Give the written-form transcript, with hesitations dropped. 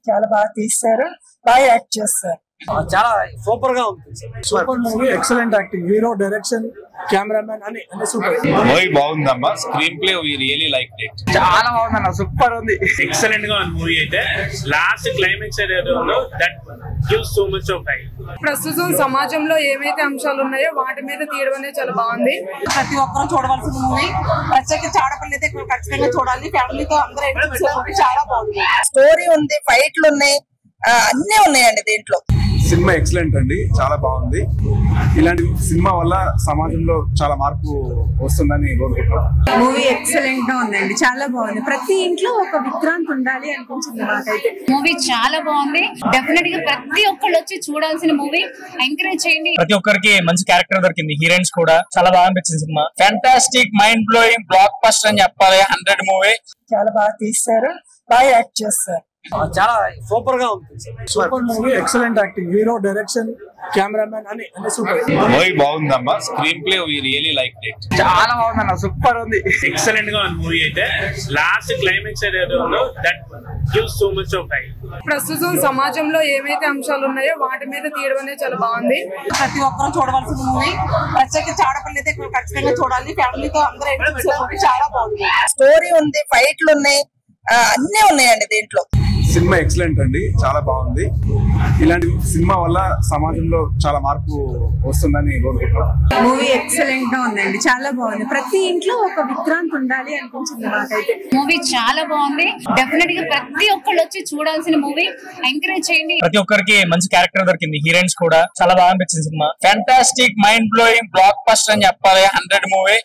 చాలా బాగా తీశారు, బాగా యాక్ట్ చేస్తారు. చాలా సూపర్ గా ఉంది. Super movie, excellent acting, hero, direction, cameraman అన్ని సూపర్. మూవీ బాగుందమ్మా, screenplay we really like it. చాలా బాగుందన్న, సూపర్ ఉంది. ఎక్సలెంట్ గా ఉంది మూవీ అయితే. లాస్ట్ క్లైమాక్స్ ఏదైతే ఉందో that gives so much of high. ప్రస్తుతం సమాజంలో ఏవైతే అంశాలు ఉన్నాయో వాటి మీద తీయడం అనేది చాలా బాగుంది. ప్రతి ఒక్కరూ చూడవలసిన మూవీ, ప్రత్యేకించి ఆడపిల్లలు అయితే ఖచ్చితంగా చూడాలి. ఫ్యామిలీతో అందరూ చాలా బాగుంది. స్టోరీ ఉంది, ఫైట్లు ఉన్నాయి, అన్నీ ఉన్నాయండి దీంట్లో. సినిమా ఎక్సలెంట్ అండి, చాలా బాగుంది. ఇలాంటి సినిమా వల్ల సమాజంలో చాలా మార్పు వస్తుందని కోరుకుంటున్నాం. మూవీ ఎక్సలెంట్ గా ఉందండి, చాలా బాగుంది. ప్రతి ఇంట్లో ఒక విక్రాంత్ ఉండాలి అనిపించింది నాకైతే. మూవీ చాలా బాగుంది, డెఫినెట్ గా ప్రతి ఒక్కళ్ళు వచ్చి చూడాల్సిన మూవీ. ఎంకరేజ్ చేయండి. ప్రతి ఒక్కరికి మంచి క్యారెక్టర్ దొరికింది, హీరోయిన్స్ కూడా చాలా బాగా అనిపించింది cinema. Fantastic, mind blowing, block buster అని చెప్పాలి. 100 మూవీ. చాలా బాగా తీశారు, బాగా యాక్ట్ చేస్తారు. చాలా సూపర్ గా ఉంది. Super movie, excellent acting, hero, direction, cameraman అన్ని సూపర్. మూవీ బాగుందమ్మా, screenplay we really like it. చాలా బాగుందన్న, సూపర్ ఉంది. ఎక్సలెంట్ గా ఉంది మూవీ అయితే. లాస్ట్ క్లైమాక్స్ ఏదైతే ఉందో that gives so much of high. ప్రస్తుతం సమాజంలో ఏవైతే అంశాలు ఉన్నాయో వాటి మీద తీయడం అనేది చాలా బాగుంది. ప్రతి ఒక్కరూ చూడవలసిన మూవీ, ప్రత్యేకించి ఆడపిల్లలు అయితే ఖచ్చితంగా చూడాలి. ఫ్యామిలీతో అందరూ చాలా బాగుంది. స్టోరీ ఉంది, ఫైట్లు ఉన్నాయి, అన్నీ ఉన్నాయండి దీంట్లో. సినిమా ఎక్సలెంట్ అండి, చాలా బాగుంది. ఇలాంటి సినిమా వల్ల సమాజంలో చాలా మార్పు వస్తుందని కోరుకుంటున్నాం. మూవీ ఎక్సలెంట్ గా ఉందండి, చాలా బాగుంది. ప్రతి ఇంట్లో ఒక విక్రాంత్ ఉండాలి అనిపించింది నాకైతే. మూవీ చాలా బాగుంది, డెఫినెట్ గా ప్రతి ఒక్కళ్ళు వచ్చి చూడాల్సిన మూవీ. ఎంకరేజ్ చేయండి. ప్రతి ఒక్కరికి మంచి క్యారెక్టర్ దొరికింది, హీరోయిన్స్ కూడా చాలా బాగా అనిపించింది cinema. Fantastic, mind blowing, block buster అని చెప్పాలి. 100 మూవీ.